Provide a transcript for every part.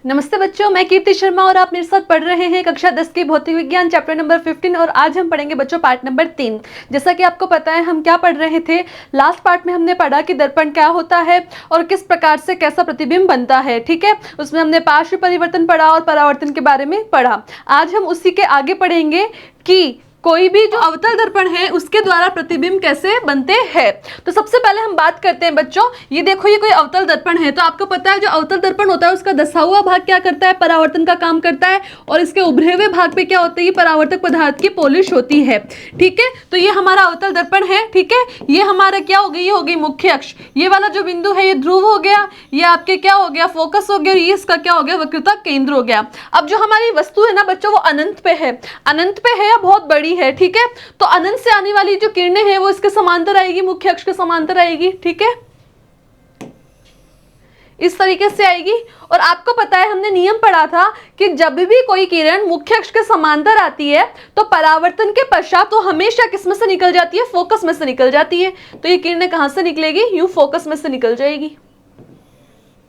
नमस्ते बच्चों, मैं कीर्ति शर्मा और आप मेरे साथ पढ़ रहे हैं कक्षा 10 की भौतिक विज्ञान चैप्टर नंबर 15 और आज हम पढ़ेंगे बच्चों पार्ट नंबर 3। जैसा कि आपको पता है हम क्या पढ़ रहे थे, लास्ट पार्ट में हमने पढ़ा कि दर्पण क्या होता है और किस प्रकार से कैसा प्रतिबिंब बनता है। ठीक है, उसमें हमने पार्श्व परिवर्तन पढ़ा और परावर्तन के बारे में पढ़ा। आज हम उसी के आगे पढ़ेंगे कि कोई भी जो अवतल दर्पण है उसके द्वारा प्रतिबिंब कैसे बनते हैं। तो सबसे पहले हम बात करते हैं बच्चों, ये देखो ये कोई अवतल दर्पण है, तो आपको पता है जो अवतल दर्पण होता है उसका दसा हुआ भाग क्या करता है, परावर्तन का काम करता है, और इसके उभरे हुए भाग पे क्या होता है, ये परावर्तक पदार्थ की पॉलिश होती है। ठीक है, तो ये हमारा अवतल दर्पण है। ठीक है, ये हमारा क्या हो गई, ये हो गई मुख्य अक्ष, ये वाला जो बिंदु है ये ध्रुव हो गया, ये आपके क्या हो गया, फोकस हो गया, और ये इसका क्या हो गया, वक्रता केंद्र हो गया। अब जो हमारी वस्तु है ना बच्चों वो अनंत पे है, अनंत पे है या बहुत बड़ी है। ठीक है, तो अनंत से आने वाली जो किरणें हैं वो इसके समांतर आएगी, मुख्य अक्ष के समांतर आएगी। ठीक है, इस तरीके से आएगी। और आपको पता है हमने नियम पढ़ा था कि जब भी कोई किरण मुख्य अक्ष के समांतर आती है तो परावर्तन के पश्चात वो हमेशा किसमें से निकल जाती है, फोकस में से निकल जाती है। तो ये किरणें कहां से निकलेगी, यूं फोकस में से निकल जाएगी।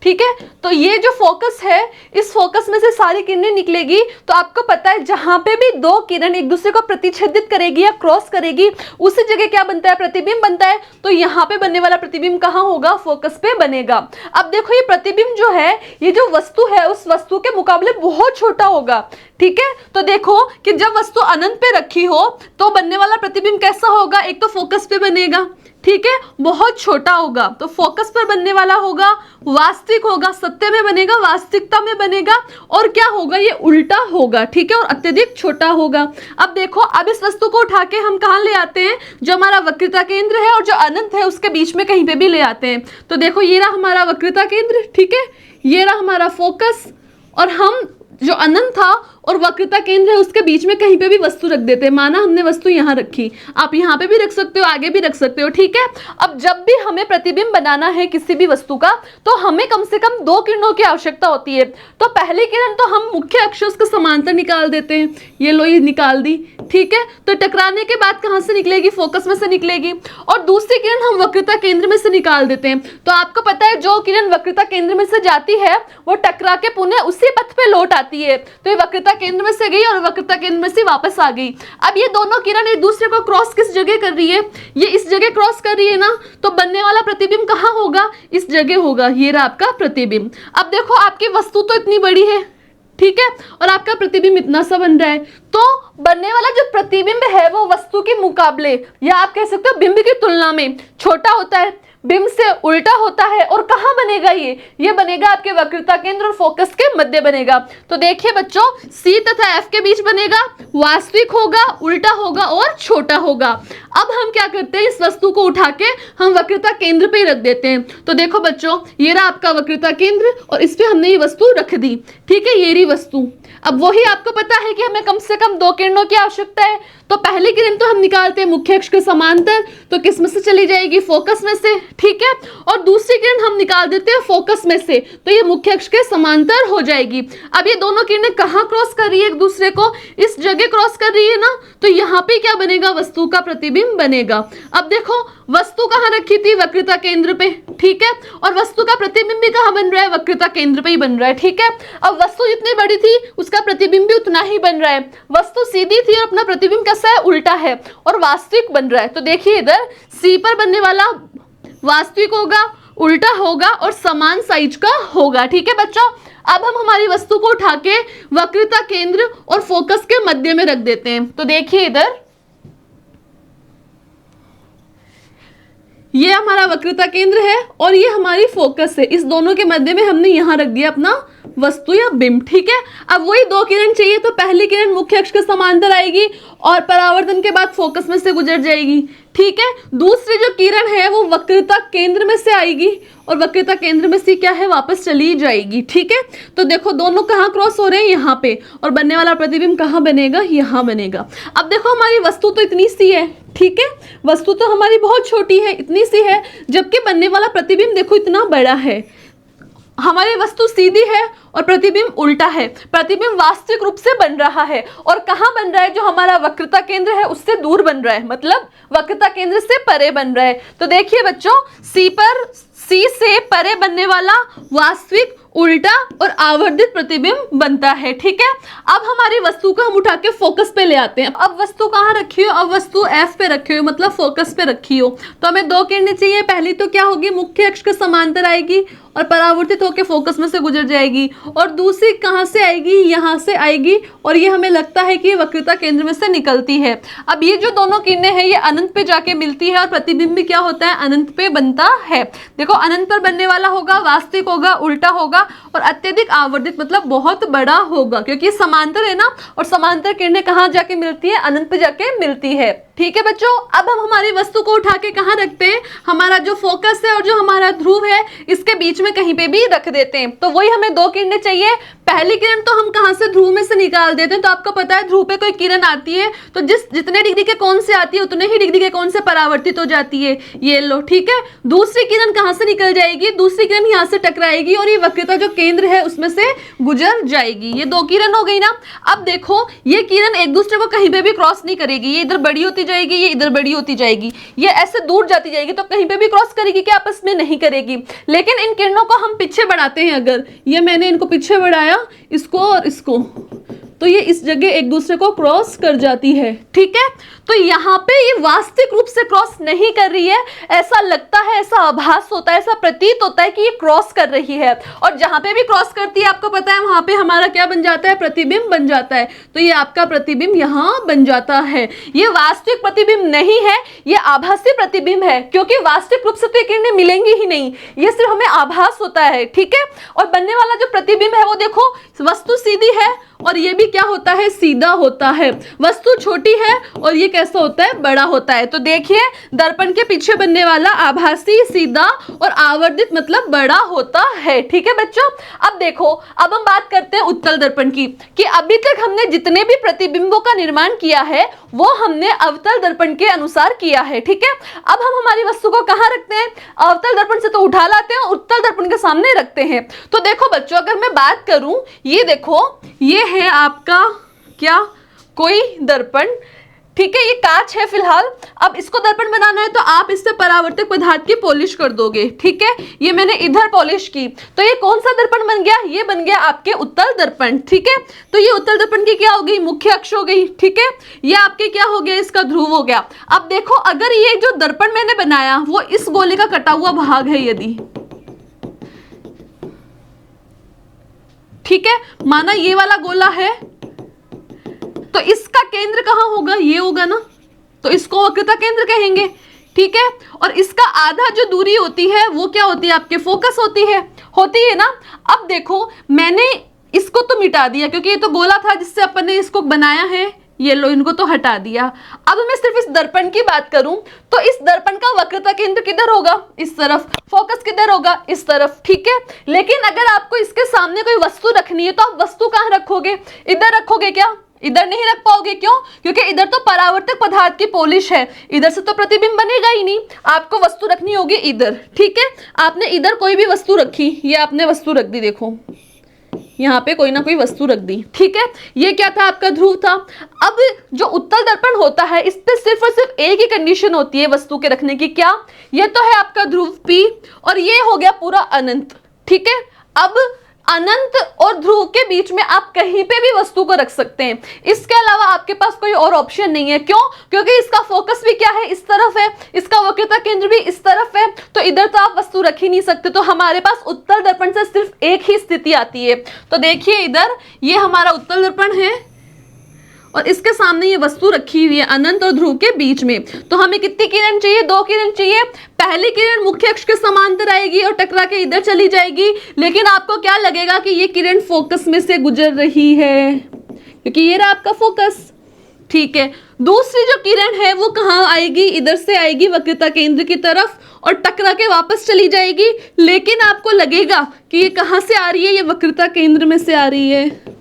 ठीक है, तो ये जो फोकस है इस फोकस में से सारी किरणें निकलेगी। तो आपको पता है जहां पे भी दो किरण एक दूसरे को प्रतिच्छेदित करेगी या क्रॉस करेगी उसी जगह क्या बनता है, प्रतिबिंब बनता है। तो यहाँ पे बनने वाला प्रतिबिंब कहाँ होगा, फोकस पे बनेगा। अब देखो ये प्रतिबिंब जो है ये जो वस्तु है उस वस्तु के मुकाबले बहुत छोटा होगा। ठीक है, तो देखो कि जब वस्तु अनंत पे रखी हो तो बनने वाला प्रतिबिंब कैसा होगा, एक तो फोकस पे बनेगा, ठीक है, बहुत छोटा होगा, तो फोकस पर बनने वाला होगा, वास्तविक होगा, सत्य में बनेगा, वास्तविकता में बनेगा, और क्या होगा, ये उल्टा होगा। ठीक है, और अत्यधिक छोटा होगा। अब देखो, अब इस वस्तु को उठा के हम कहाँ ले आते हैं, जो हमारा वक्रता केंद्र है और जो अनंत है उसके बीच में कहीं पे भी ले आते हैं। तो देखो ये रहा हमारा वक्रता केंद्र, ठीक है, ये रहा हमारा फोकस, और हम जो अनंत था और वक्रता केंद्र है उसके बीच में कहीं पे भी वस्तु रख देते हैं। माना हमने वस्तु यहाँ रखी, आप यहाँ पे भी रख सकते हो, आगे भी रख सकते हो। ठीक है, अब जब भी हमें प्रतिबिंब बनाना है किसी भी वस्तु का तो हमें कम से कम दो किरणों की आवश्यकता होती है। तो पहली किरण तो हम मुख्य अक्ष के समांतर निकाल देते हैं, ये लो ये निकाल दी। ठीक है, तो टकराने के बाद कहाँ से निकलेगी, फोकस में से निकलेगी, और दूसरी किरण हम वक्रता केंद्र में से निकाल देते हैं। तो आपको पता है जो किरण वक्रता केंद्र में से जाती है वो टकरा के पुनः उसी पथ पे लौट आती है। तो ये वक्रता केंद्र में से गई और वक्रता केंद्र में से वापस आ गई। अब ये दोनों किरण एक दूसरे को क्रॉस किस जगह कर रही है, ये इस जगह क्रॉस कर रही है ना, तो बनने वाला प्रतिबिंब कहाँ होगा, इस जगह होगा। ये रहा आपका प्रतिबिंब। अब देखो आपकी वस्तु तो इतनी बड़ी है, ठीक है, और आपका प्रतिबिंब इतना सा बन रहा है, तो बनने वाला जो प्रतिबिंब है वो वस्तु के मुकाबले या आप कह सकते हो बिंब की तुलना में छोटा होता है, बिंब से उल्टा होता है। और कहाँ बनेगा, ये बनेगा आपके वक्रता केंद्र और फोकस के मध्य बनेगा। तो देखिए बच्चों, C तथा F के बीच बनेगा, वास्तविक होगा, उल्टा होगा और छोटा होगा। अब हम क्या करते हैं, इस वस्तु को उठा के हम वक्रता केंद्र पे ही रख देते हैं। तो देखो बच्चों, ये रहा आपका वक्रता केंद्र और इस पे हमने ये वस्तु रख दी। ठीक है, ये रही वस्तु। अब वही आपको पता है कि हमें कम से कम दो किरणों की आवश्यकता है। तो पहली किरण तो हम निकालते हैं मुख्य अक्ष के समांतर, तो किस में से चली जाएगी, फोकस में से। ठीक है, और दूसरी किरण हम निकाल देते हैं फोकस में से, तो ये मुख्य अक्ष के समांतर हो जाएगी। अब ये दोनों किरणें कहाँ क्रॉस कर रही है, एक दूसरे को इस जगह क्रॉस कर रही है ना, तो यहाँ पे क्या बनेगा, वस्तु का प्रतिबिंब बनेगा। अब देखो वस्तु कहाँ रखी थी, वक्रता केंद्र पे, ठीक है, और वस्तु का प्रतिबिंब भी कहाँ बन रहा है, वक्रता केंद्र पे ही बन रहा है। ठीक है, अब वस्तु जितनी बड़ी थी उसका प्रतिबिंब भी उतना ही बन रहा है। वस्तु सीधी थी और अपना प्रतिबिंब कैसा है, उल्टा है और वास्तविक बन रहा है। तो देखिए इधर C पर बनने वाला वास्तविक होगा, उल्टा होगा और समान साइज का होगा। ठीक है बच्चों, अब हम हमारी वस्तु को उठा के वक्रता केंद्र और फोकस के मध्य में रख देते हैं। तो देखिए इधर ये हमारा वक्रता केंद्र है और ये हमारी फोकस है, इस दोनों के मध्य में हमने यहाँ रख दिया अपना वस्तु या बिंब। ठीक है, अब वही दो किरण चाहिए, तो पहली किरण मुख्य अक्ष के समांतर आएगी और परावर्तन के बाद फोकस में से गुजर जाएगी। ठीक है, दूसरी जो किरण है वो वक्रता केंद्र में से आएगी और वक्रता केंद्र में से क्या है, वापस चली जाएगी। ठीक है, तो देखो दोनों कहाँ क्रॉस हो रहे हैं, यहाँ पे, और बनने वाला प्रतिबिंब कहाँ बनेगा, यहाँ बनेगा। अब देखो हमारी वस्तु तो इतनी सी है, ठीक है, वस्तु तो हमारी बहुत छोटी है, इतनी सी है, जबकि बनने वाला प्रतिबिंब देखो इतना बड़ा है। हमारी वस्तु सीधी है और प्रतिबिंब उल्टा है, प्रतिबिंब वास्तविक रूप से बन रहा है और कहाँ बन रहा है, जो हमारा वक्रता केंद्र है उससे दूर बन रहा है, मतलब वक्रता केंद्र से परे बन रहा है। तो देखिए बच्चों, C से परे बनने वाला वास्तविक उल्टा और आवर्धित प्रतिबिंब बनता है। ठीक है, अब हमारी वस्तु को हम उठा के फोकस पे ले आते हैं। अब वस्तु कहाँ रखी हो? अब वस्तु F पे रखी हो, मतलब फोकस पे रखी हो। तो हमें दो किरणें चाहिए। पहली तो क्या होगी, मुख्य अक्ष के समांतर आएगी और परावर्तित होकर फोकस में से गुजर जाएगी, और दूसरी कहाँ से आएगी, यहाँ से आएगी, और ये हमें लगता है कि वक्रता केंद्र में से निकलती है। अब ये जो दोनों किरणें हैं ये अनंत पे जाके मिलती है और प्रतिबिंब भी क्या होता है, अनंत पे बनता है। देखो अनंत पर बनने वाला होगा, वास्तविक होगा, उल्टा होगा और अत्यधिक आवर्धित मतलब बहुत बड़ा होगा, क्योंकि समांतर है ना, और समांतर किरणें कहाँ जाके मिलती है, अनंत पे जाके मिलती है। ठीक है बच्चों, अब हम हमारी वस्तु को उठा के कहाँ रखते हैं, हमारा जो फोकस है और जो हमारा ध्रुव है इसके बीच में कहीं पे भी रख देते हैं। तो वही हमें दो किरणें चाहिए। पहली किरण तो हम कहाँ से, ध्रुव में से निकाल देते हैं। तो आपको पता है ध्रुव पे कोई किरण आती है तो जितने डिग्री के कोण से आती है उतने ही डिग्री के कोण से परावर्तित हो जाती है, ये लो। ठीक है, दूसरी किरण कहाँ से निकल जाएगी, दूसरी किरण यहाँ से टकराएगी और ये वक्रता जो केंद्र है उसमें से गुजर जाएगी। ये दो किरण हो गई ना। अब देखो ये किरण एक दूसरे को कहीं पे भी क्रॉस नहीं करेगी, ये इधर बड़ी होती जाएगी, ये इधर बड़ी होती जाएगी, ये ऐसे दूर जाती जाएगी, तो कहीं पे भी क्रॉस करेगी क्या, आपस में नहीं करेगी। लेकिन इन किरणों को हम पीछे बढ़ाते हैं, अगर ये मैंने इनको पीछे बढ़ाया, इसको और इसको, तो ये इस जगह एक दूसरे को क्रॉस कर जाती है। ठीक है, तो यहाँ पे ये वास्तविक रूप से क्रॉस नहीं कर रही है, ऐसा लगता है, ऐसा आभास होता है, ऐसा प्रतीत होता है कि ये क्रॉस कर रही है। और जहां पे भी क्रॉस करती है आपको पता है वहां पे हमारा क्या बन जाता है, प्रतिबिंब बन जाता है। तो ये आपका प्रतिबिंब यहाँ बन जाता है। ये वास्तविक प्रतिबिंब नहीं है, ये आभासी प्रतिबिंब है, क्योंकि वास्तविक रूप से तो ये किरणें मिलेंगी ही नहीं, ये सिर्फ हमें आभास होता है। ठीक है, और बनने वाला जो प्रतिबिंब है वो देखो, वस्तु सीधी है और ये भी क्या होता है, सीधा होता है। वस्तु छोटी है और ये कैसा होता है, बड़ा होता है। तो देखिए दर्पण के पीछे बनने वाला आभासी, सीधा और आवर्धित मतलब बड़ा होता है। ठीक है बच्चों, अब देखो, अब हम बात करते हैं उत्तल दर्पण की, कि अभी तक हमने जितने भी प्रतिबिंबों का निर्माण किया है वो हमने अवतल दर्पण के अनुसार किया है। ठीक है, अब हम हमारी वस्तु को कहाँ रखते हैं, अवतल दर्पण से तो उठा लाते हैं, उत्तल दर्पण के सामने रखते हैं। तो देखो बच्चों, अगर मैं बात करूं, ये देखो ये है आपका क्या, कोई दर्पण। ठीक है, ये कांच है फिलहाल। अब इसको दर्पण बनाना है तो आप इससे परावर्तक पदार्थ की पॉलिश कर दोगे। ठीक है, ये मैंने इधर पॉलिश की, तो ये कौन सा दर्पण बन गया, ये बन गया आपके उत्तल दर्पण। ठीक है, तो ये उत्तल दर्पण की क्या हो गई, मुख्य अक्ष हो गई। ठीक है, ये आपके क्या हो गया, इसका ध्रुव हो गया। अब देखो अगर ये जो दर्पण मैंने बनाया वो इस गोले का कटा हुआ भाग है, यदि ठीक है, माना ये वाला गोला है, तो इसका केंद्र कहाँ होगा, ये होगा ना, तो इसको वक्रता केंद्र कहेंगे। ठीक है, और इसका आधा जो दूरी होती है वो क्या होती है, आपके फोकस होती है ना। अब देखो मैंने इसको तो मिटा दिया क्योंकि ये तो गोला था जिससे अपन ने इसको बनाया है, ये लो, इनको तो हटा दिया। अब मैं सिर्फ इस दर्पण की बात करूं तो इस दर्पण का वक्रता केंद्र किधर होगा, इस तरफ, फोकस किधर होगा, इस तरफ। ठीक है, लेकिन अगर आपको इसके सामने कोई वस्तु रखनी है तो आप वस्तु कहाँ रखोगे, इधर रखोगे क्या, इधर नहीं रख पाओगे। क्यों, क्योंकि इधर तो परावर्तक पदार्थ की पॉलिश है, इधर से तो प्रतिबिंब बनेगा ही नहीं, आपको वस्तु रखनी होगी इधर। ठीक है, आपने इधर कोई भी वस्तु रखी, ये आपने वस्तु रख दी, देखो यहाँ पे कोई ना कोई वस्तु रख दी। ठीक है, ये क्या था, आपका ध्रुव था। अब जो उत्तल दर्पण होता है इस पे सिर्फ और सिर्फ एक ही कंडीशन होती है वस्तु के रखने की, क्या, ये तो है आपका ध्रुव P और ये हो गया पूरा अनंत। ठीक है, अब अनंत और ध्रुव के बीच में आप कहीं पे भी वस्तु को रख सकते हैं, इसके अलावा आपके पास कोई और ऑप्शन नहीं है। क्यों, क्योंकि इसका फोकस भी क्या है, इस तरफ है, इसका वक्रता केंद्र भी इस तरफ है, तो इधर तो आप वस्तु रख ही नहीं सकते। तो हमारे पास उत्तल दर्पण से सिर्फ एक ही स्थिति आती है। तो देखिए इधर ये हमारा उत्तल दर्पण है और इसके सामने ये वस्तु रखी हुई है अनंत और ध्रुव के बीच में। तो हमें कितनी किरण चाहिए, दो किरण चाहिए। पहली किरण मुख्य अक्ष के समांतर आएगी और टकरा के इधर चली जाएगी, लेकिन आपको क्या लगेगा कि ये किरण फोकस में से गुजर रही है, क्योंकि ये रहा आपका फोकस। ठीक है, दूसरी जो किरण है वो कहाँ आएगी, इधर से आएगी वक्रता केंद्र की तरफ और टकरा के वापस चली जाएगी, लेकिन आपको लगेगा कि ये कहाँ से आ रही है, ये वक्रता केंद्र में से आ रही है।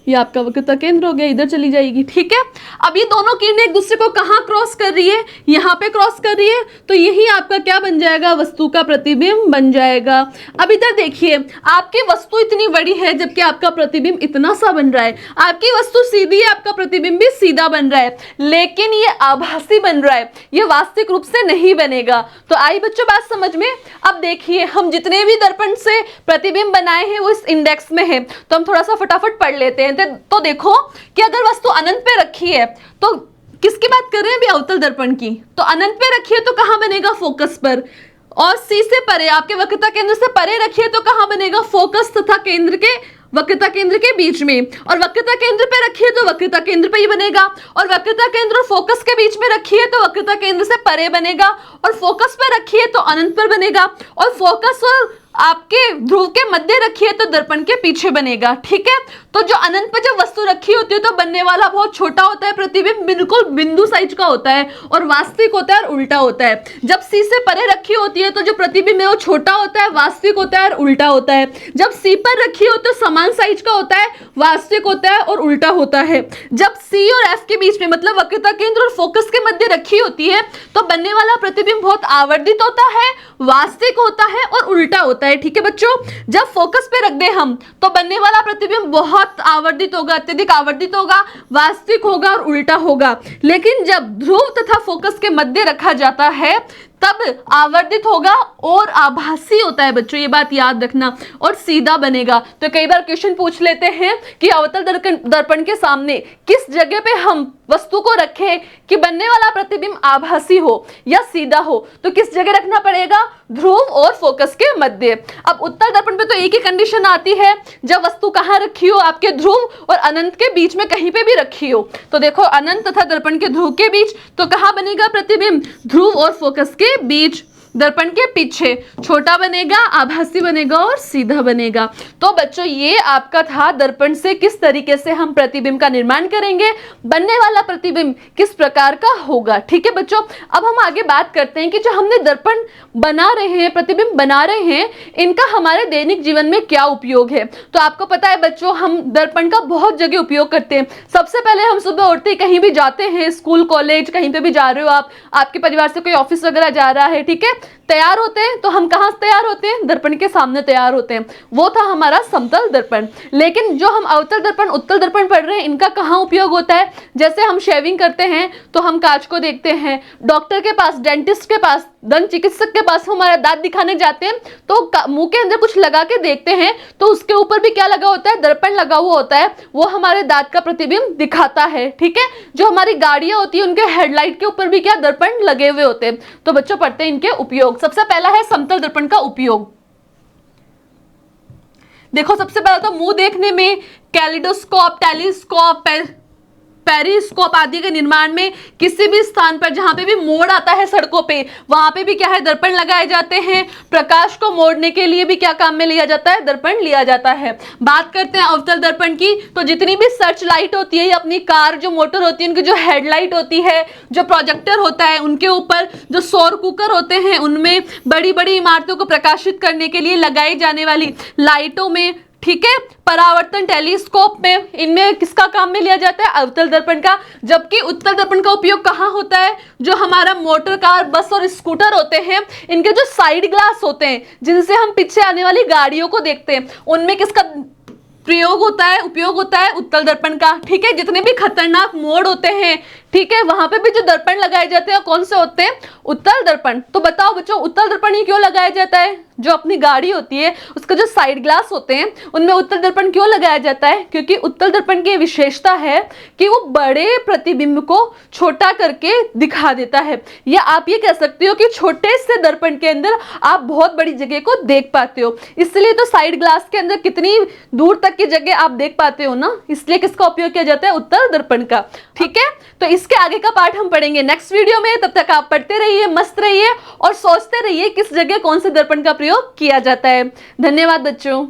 ये आपका वक्रता केंद्र हो गया, इधर चली जाएगी। ठीक है, अब ये दोनों किरणें एक दूसरे को कहाँ क्रॉस कर रही है, यहाँ पे क्रॉस कर रही है, तो यही आपका क्या बन जाएगा, वस्तु का प्रतिबिंब बन जाएगा। अब इधर देखिए, आपकी वस्तु इतनी बड़ी है जबकि आपका प्रतिबिंब इतना सा बन रहा है। आपकी वस्तु सीधी है, आपका प्रतिबिंब भी सीधा बन रहा है, लेकिन ये आभासी बन रहा है, ये वास्तविक रूप से नहीं बनेगा। तो आई बच्चों बात समझ में। अब देखिए, हम जितने भी दर्पण से प्रतिबिंब बनाए हैं वो इस इंडेक्स में है, तो हम थोड़ा सा फटाफट पढ़ लेते हैं। तो देखो कि अगर वस्तु अनंत पे रखी है, तो किसकी बात कर रहे हैं अभी, अवतल दर्पण की, तो अनंत पे रखिए तो कहां बनेगा, फोकस पर। और सी से परे, आपके वक्रता केंद्र से परे रखिए तो कहां बनेगा, फोकस तथा केंद्र के, वक्रता केंद्र के बीच में। और वक्रता केंद्र पे रखिए तो वक्रता केंद्र पे ही बनेगा, और वक्रता केंद्र और फोकस के बीच में रखिए तो वक्रता केंद्र से परे बनेगा, और फोकस पे रखिए तो अनंत पर बनेगा, और फोकस और आपके ध्रुव के मध्य रखिए तो दर्पण के पीछे बनेगा। ठीक है, तो जो अनंत पे जब वस्तु रखी होती है तो बनने वाला बहुत छोटा होता है प्रतिबिंब, बिल्कुल बिंदु साइज का होता है, और वास्तविक होता है और उल्टा होता है। जब सी से परे रखी होती है तो जो प्रतिबिंब है वो छोटा होता है, वास्तविक होता है और उल्टा होता है। जब सी पर रखी हो तो समान साइज का होता है, वास्तविक होता है और उल्टा होता है। जब सी और एफ के बीच में, मतलब वक्रता केंद्र और फोकस के मध्य रखी होती है तो बनने वाला प्रतिबिंब बहुत आवर्धित होता है, वास्तविक होता है और उल्टा होता है। ठीक है बच्चों, जब फोकस पे रख दे हम तो बनने वाला प्रतिबिंब बहुत आवर्धित होगा, अत्यधिक आवर्धित होगा, वास्तविक होगा और उल्टा होगा। लेकिन जब ध्रुव तथा फोकस के मध्य रखा जाता है तब आवर्धित होगा और आभासी होता है बच्चों, ये बात याद रखना, और सीधा बनेगा। तो कई बार क्वेश्चन पूछ लेते हैं कि अवतल दर्पण के सामने किस जगह पे हम वस्तु को रखें कि बनने वाला प्रतिबिंब आभासी हो या सीधा हो, तो किस जगह रखना पड़ेगा, ध्रुव और फोकस के मध्य। अब उत्तल दर्पण पे तो एक ही कंडीशन आती है, जब वस्तु कहाँ रखी हो, आपके ध्रुव और अनंत के बीच में कहीं पे भी रखी हो। तो देखो, अनंत तथा दर्पण के ध्रुव के बीच, तो कहाँ बनेगा प्रतिबिंब, ध्रुव और फोकस के बीच, दर्पण के पीछे, छोटा बनेगा, आभासी बनेगा और सीधा बनेगा। तो बच्चों, ये आपका था दर्पण से किस तरीके से हम प्रतिबिंब का निर्माण करेंगे, बनने वाला प्रतिबिंब किस प्रकार का होगा। ठीक है बच्चों, अब हम आगे बात करते हैं कि जो हमने दर्पण बना रहे हैं, प्रतिबिंब बना रहे हैं, इनका हमारे दैनिक जीवन में क्या उपयोग है। तो आपको पता है बच्चों, हम दर्पण का बहुत जगह उपयोग करते हैं। सबसे पहले हम सुबह उठते ही कहीं भी जाते हैं, स्कूल कॉलेज कहीं पे भी जा रहे हो आप, आपके परिवार से कोई ऑफिस वगैरह जा रहा है, ठीक है, तैयार होते हैं तो हम कहाँ तैयार होते हैं, दर्पण के सामने तैयार होते हैं। वो था हमारा समतल दर्पण। लेकिन जो हम अवतल दर्पण, उत्तल दर्पण पढ़ रहे हैं, इनका कहाँ उपयोग होता है, जैसे हम शेविंग करते हैं तो हम कांच को देखते हैं, डॉक्टर के पास, डेंटिस्ट के पास, दंत चिकित्सक के पास हमारा दांत दिखाने जाते हैं तो मुंह के अंदर कुछ लगा के देखते हैं तो उसके ऊपर भी क्या लगा होता है, दर्पण लगा हुआ होता है, वो हमारे दांत का प्रतिबिंब दिखाता है। ठीक है, जो हमारी गाड़ियां होती है उनके हेडलाइट के ऊपर भी क्या, दर्पण लगे हुए होते हैं। तो बच्चों पढ़ते हैं इनके उपयोग। सबसे पहला है समतल दर्पण का उपयोग। देखो, सबसे पहला तो मुंह देखने में कैलिडोस्कोप, टेलीस्कोप, पेरिस्कोप आदि के निर्माण में किसी भी स्थान पर जहां पे भी मोड़ आता है सड़कों पे, वहां पे भी क्या है, दर्पण लगाए जाते हैं। प्रकाश को मोड़ने के लिए भी क्या काम में लिया जाता है, दर्पण लिया जाता है। बात करते हैं अवतल दर्पण की, तो जितनी भी सर्च लाइट होती है, अपनी कार जो मोटर होती है, उनकी जो हेडलाइट होती है, जो प्रोजेक्टर होता है उनके ऊपर, जो सौर कुकर होते हैं उनमें, बड़ी बड़ी इमारतों को प्रकाशित करने के लिए लगाई जाने वाली लाइटों में, ठीक है, परावर्तन टेलीस्कोप में, इनमें किसका काम में लिया जाता है, अवतल दर्पण का। जबकि उत्तल दर्पण का उपयोग कहाँ होता है, जो हमारा मोटर कार, बस और स्कूटर होते हैं, इनके जो साइड ग्लास होते हैं जिनसे हम पीछे आने वाली गाड़ियों को देखते हैं, उनमें किसका प्रयोग होता है, उपयोग होता है, उत्तल दर्पण का। ठीक है, जितने भी खतरनाक मोड़ होते हैं, ठीक है, वहां पे भी जो दर्पण लगाए जाते हैं कौन से होते हैं, उत्तल दर्पण। तो बताओ बच्चों, उत्तल दर्पण ही क्यों लगाया जाता है, जो अपनी गाड़ी होती है उसका जो साइड ग्लास होते हैं उनमें उत्तल दर्पण क्यों लगाया जाता है, क्योंकि उत्तल दर्पण की विशेषता है कि वो बड़े प्रतिबिंब को छोटा करके दिखा देता है। या आप ये कह सकते हो कि छोटे से दर्पण के अंदर आप बहुत बड़ी जगह को देख पाते हो, इसलिए तो साइड ग्लास के अंदर कितनी दूर तक की जगह आप देख पाते हो ना, इसलिए किसका उपयोग किया जाता है, उत्तल दर्पण का। ठीक है, तो इसके आगे का पार्ट हम पढ़ेंगे नेक्स्ट वीडियो में। तब तक आप पढ़ते रहिए, मस्त रहिए और सोचते रहिए किस जगह कौन से दर्पण का प्रयोग किया जाता है। धन्यवाद बच्चों।